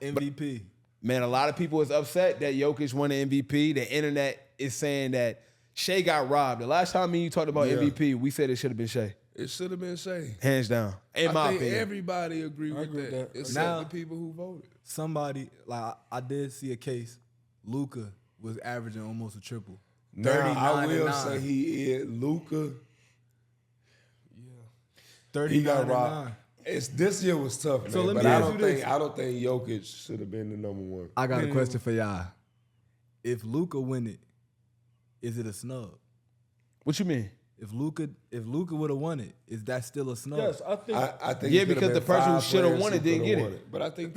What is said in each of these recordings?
MVP. Man, a lot of people is upset that Jokic won the MVP. The internet is saying that Shea got robbed. The last time me and you talked about MVP, we said it should have been Shea. It should have been Shea. Hands down. In my opinion. Everybody agree with that. Except now, the people who voted. Somebody, like, I did see a case. Luka was averaging almost a triple. Now, I will say he is. Luka. Yeah. 39 he got and robbed. 9. This year was tough, man. So let me but ask I don't think Jokic should have been the number one. I got a question for y'all. If Luka win it, is it a snub? What you mean? If Luka would have won it, is that still a snub? Yes, I think. I think Yeah, because the person who should have won it didn't get it. But I think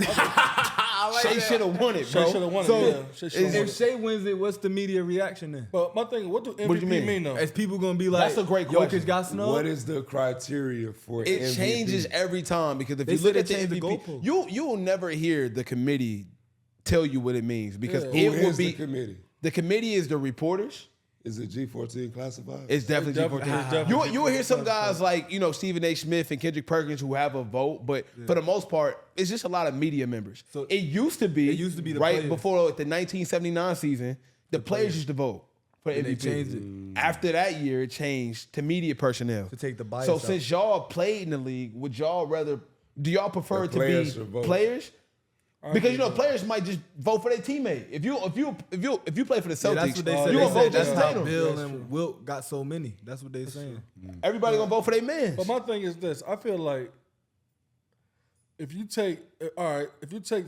Shea should have won it, bro. Shea should have won So, it. Yeah. Shea shoulda won If it. Shea wins it, what's the media reaction then? But my thing, what do MVP do you mean? though? Is people gonna be like, That's a great question. Jokic got snubbed? what is the criteria for It MVP? changes every time because if They you said look they at the changed the MVP, goalpost. you will never hear the committee tell you what it means because Who it will is be the committee? The committee is the reporters. Is it G14 classified? It's definitely It's G14. definitely You will hear some guys like, Stephen A. Smith and Kendrick Perkins who have a vote, but for the most part, it's just a lot of media members. So it used to be the right players. before the 1979 season, the players used to vote for And MVP. they changed it. After that year, it changed to media personnel. To take the bias So out. since y'all played in the league, would y'all rather, do y'all prefer The to players be should vote. players? Because players might just vote for their teammate. If you play for the Celtics, Yeah, that's what they said. you They gonna said vote that's Jason how Tatum. Bill and Wilt got so many. That's what they saying. Everybody gonna vote for their man. But my thing is this: I feel like if you take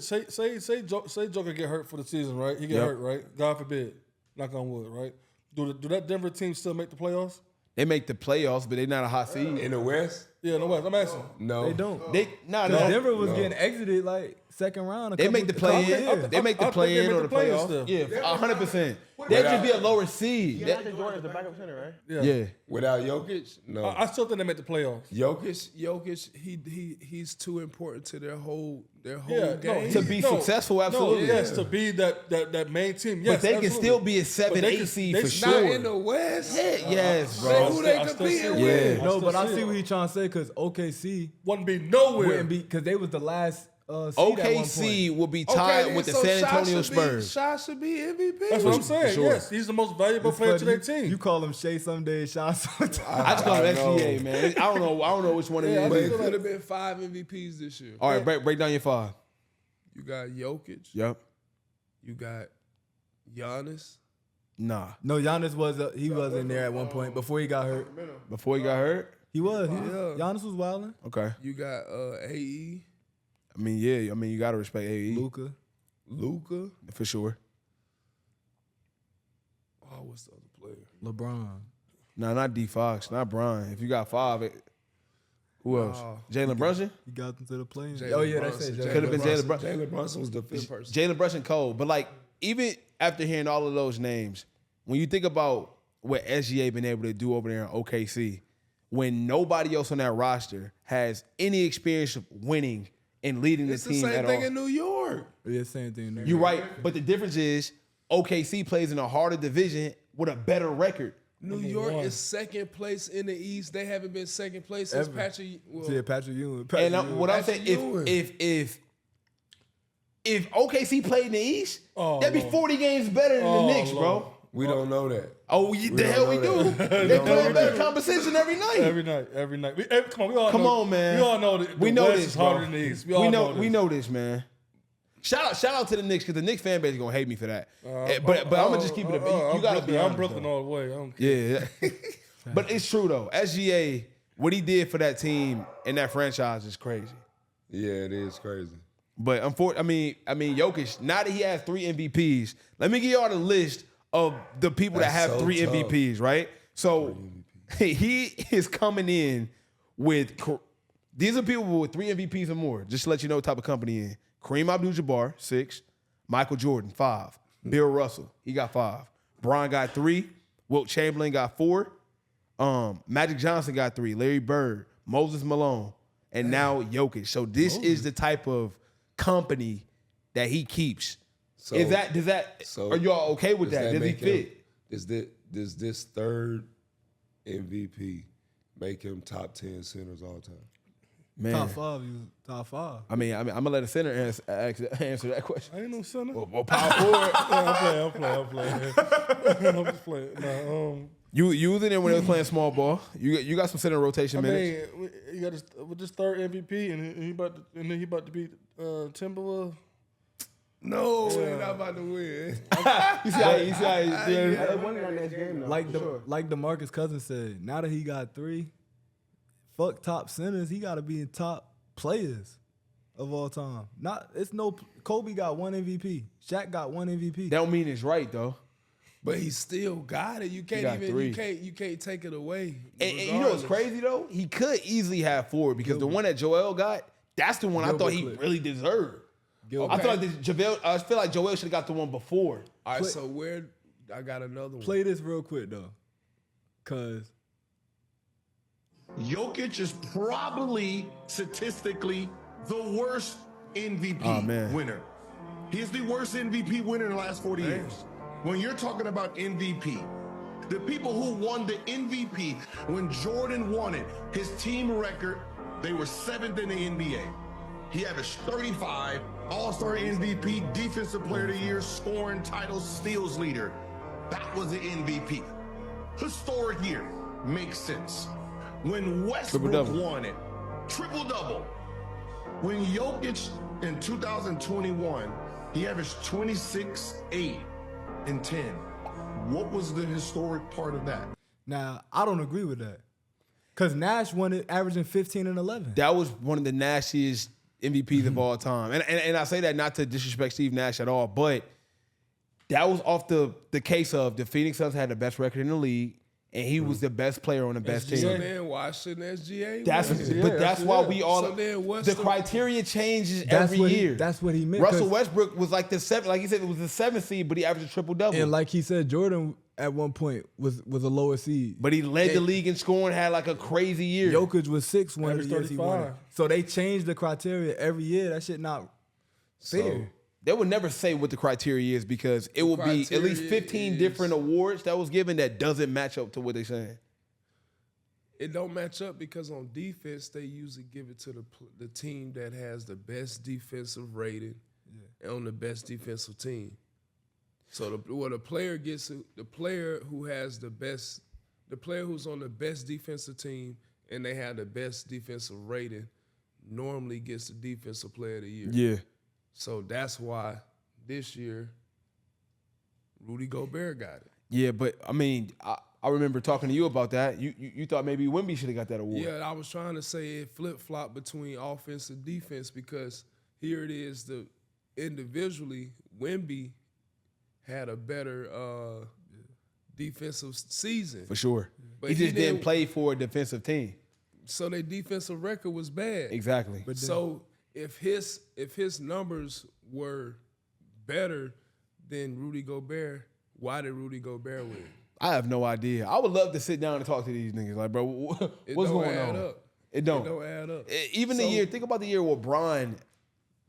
say Joker get hurt for the season, right? He get hurt, right? God forbid, knock on wood, right? Do that Denver team still make the playoffs? They make the playoffs, but they're not a hot seed. In the West? Yeah, no West. I'm asking. No. They don't. No. Denver was getting exited like second round. They make the play in. Yeah. They make the I think play they in make or the the play-in playoffs. still. Yeah, 100%. They'll just be a lower seed. I think Jordan's the backup center, right? Yeah. Without Jokic? No. I still think they make the playoffs. Jokic, he's too important to their whole Yeah, game. To be successful, absolutely. No, yes, to be that main team. Yes, But they can absolutely. still be a But 7, they 8 can- seed they for still- Not sure. in the West. Yes, Say bro. who they I still competing see it. with. No, but I see see it. what he's trying to say because OKC Wouldn't be nowhere. wouldn't be because they was the last seed at one OKC point. will be tied then, with the so San Shai Antonio should be- Spurs. Shai should be MVP. That's what I'm saying. sure. Yes, he's the most valuable player to their team. You call him Shea some days, Shai sometimes. I just call him I know. SGA, man. I don't know which one it Yeah, is. But it could have been 5 MVPs this year. All right, break down your 5. You got Jokic. Yep. You got Giannis. Nah. No, Giannis was in there at one point before he got hurt. Before he got hurt? He was. Giannis was wilding. Okay. You got AE. I mean, yeah. I mean, you got to respect AE. Luka. For sure. Oh, what's the other player? LeBron. Nah, not D Fox, not Brian. If you got 5, who else? Jalen Brunson? He got them to the play. Jalen Oh yeah, they Brunson. said Could have been Jalen Brunson. Jalen Brunson was the 5th person. Jalen Brunson Cole. But like, even after hearing all of those names, when you think about what SGA been able to do over there in OKC, when nobody else on that roster has any experience of winning and leading It's the the team same at thing all. in New York. Yeah, same thing. You're right, but the difference is OKC plays in a harder division with a better record. New York is 2nd place in the East. They haven't been 2nd place since Ever. Patrick. Well, Yeah, Patrick Ewing. And what I'm saying, if OKC played in the East, that'd be 40 games better than the Knicks, bro. we don't know that. Oh, the hell we do. They play a better competition every night. Every night. Come on, we all Come know. on, man. We all know that We the know West this, is harder bro. than the East. We know this, man. Shout out to the Knicks because the Knicks fan base is gonna hate me for that. But I'm gonna just keep it. You gotta be honest. I'm Brooklyn though. all the way. I don't care. Yeah, but it's true though. SGA, what he did for that team and that franchise is crazy. Yeah, it is crazy. But unfortunately, I mean, Jokic. Now that he has 3 MVPs, let me give y'all the list of the people that have That's so 3 tough. MVPs. Right. So he is coming in with. These are people with 3 MVPs or more. Just to let you know what type of company in. Kareem Abdul-Jabbar, 6. Michael Jordan, 5. Bill Russell, he got 5. Bron got 3. Wilt Chamberlain got 4. Magic Johnson got 3. Larry Bird, Moses Malone, and now Jokic. So this is the type of company that he keeps. So, are y'all okay with that? Does he make fit? Him, does this 3rd MVP make him top 10 centers all time? Man. Top 5, he was top 5. I mean, I'm gonna let a center answer that question. I ain't no center. Well, power forward. I'm playing. I'm just playing. Nah, You was in there when they was playing small ball. You got some center rotation minutes. I mean, you got with this third MVP, and he about to beat Timberwolves. No, we're not about to win. You see how he's They won that next game, though. Like DeMarcus Cousins said, now that he got 3, fuck top centers, he got to be in top players of all time. Kobe got 1 MVP. Shaq got 1 MVP. That don't mean it's right though. But he still got it. You can't got even 3. you can't take it away. And you know what's crazy though? He could easily have 4 because the one that Joel got, that's the one I thought he really deserved. I feel like Joel should have got the one before. All right, so where I got another one. Play this real quick though, cause Jokic is probably statistically the worst MVP winner. He's the worst MVP winner in the last 40 years. When you're talking about MVP, the people who won the MVP, when Jordan won it, his team record, they were 7th in the NBA. He averaged 35, All-Star MVP, Defensive Player of the Year, scoring titles, steals leader. That was the MVP. Historic year. Makes sense. When Westbrook won it, triple-double. When Jokic in 2021, he averaged 26, 8, and 10. What was the historic part of that? now I don't agree with that. Cause Nash won it averaging 15 and 11. That was one of the nastiest MVPs of all time. And I say that not to disrespect Steve Nash at all, but that was off the case of the Phoenix Suns had the best record in the league, and he was the best player on the best team. So then why shouldn't SGA? That's why we all. So then what's the criteria changes That's every what year. That's what he meant. Russell 'cause- Westbrook was like the 7th, like he said, it was the 7th seed, but he averaged a triple double. And like he said, Jordan at one point was a lower seed. But he led the league in scoring, had like a crazy year. Jokic was 6 one of the years he won it. 35. So they changed the criteria every year. That shit not fair. They would never say what the criteria is because it will be at least 15 different awards that was given that doesn't match up to what they're saying. It don't match up because on defense they usually give it to the team that has the best defensive rating and on the best defensive team. So the player gets the player who has the player who's on the best defensive team and they have the best defensive rating normally gets the defensive player of the year. Yeah. So that's why this year Rudy Gobert got it. Yeah, but I mean, I remember talking to you about that. You thought maybe Wemby should have got that award. Yeah, I was trying to say it flip-flop between offense and defense because here it is, individually, Wemby had a better defensive season. For sure. But he just didn't play for a defensive team. So their defensive record was bad. Exactly. So if his numbers were better than Rudy Gobert, why did Rudy Gobert win? I have no idea. I would love to sit down and talk to these niggas. Like, bro, what's going on? It don't. It don't add up. Even the year, think about the year where Bron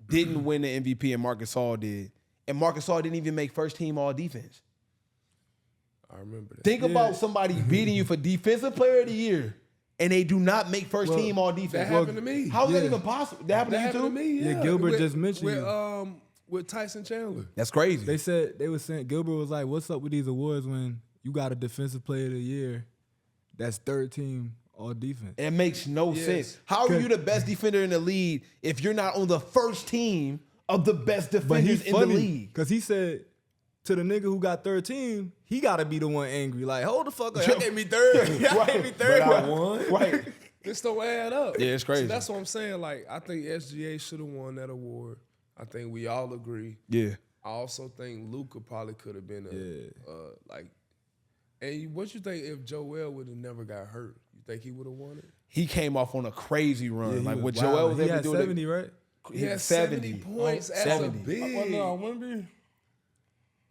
didn't win the MVP and Marcus Gasol did. And Marcus Gasol didn't even make first team all defense. I remember that. Think about somebody beating you for defensive player of the year and they do not make first team all defense. That happened to me. How is that even possible? That happened to you too? me, Yeah, Gilbert just mentioned with Tyson Chandler. That's crazy. They were saying Gilbert was like, "What's up with these awards when you got a defensive player of the year that's third team all defense?" It makes no sense. How are you the best defender in the league if you're not on the first team of the best defenders in the league? Because he said to the nigga who got third team, he got to be the one angry. Like, hold the fuck up. Y'all gave me third. Y'all gave me third. But I won. Right. This don't add up. Yeah, it's crazy. So that's what I'm saying. Like, I think SGA should have won that award. I think we all agree. Yeah. I also think Luka probably could have been and what you think if Joel would have never got hurt? You think he would have won it? He came off on a crazy run. Yeah, like what wow. Joel was He able to had do. 70, right? He had 70 points as 70. a big. Wemby.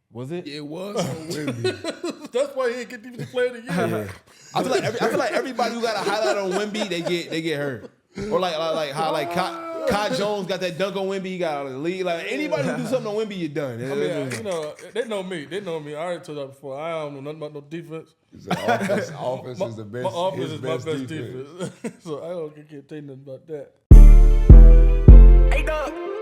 Was it? It was on Wemby. That's why he didn't get defensive player of the year. Yeah. I feel like everybody who got a highlight on Wemby, they get hurt. Or like Kai Jones got that dunk on Wemby. He got out of the league. Like anybody who do something on Wemby, you're done. I mean, you know, they know me. I already told you before. I don't know nothing about no defense. Offense is the best. My offense is my best defense. So I don't get nothing about that. Hey, dog.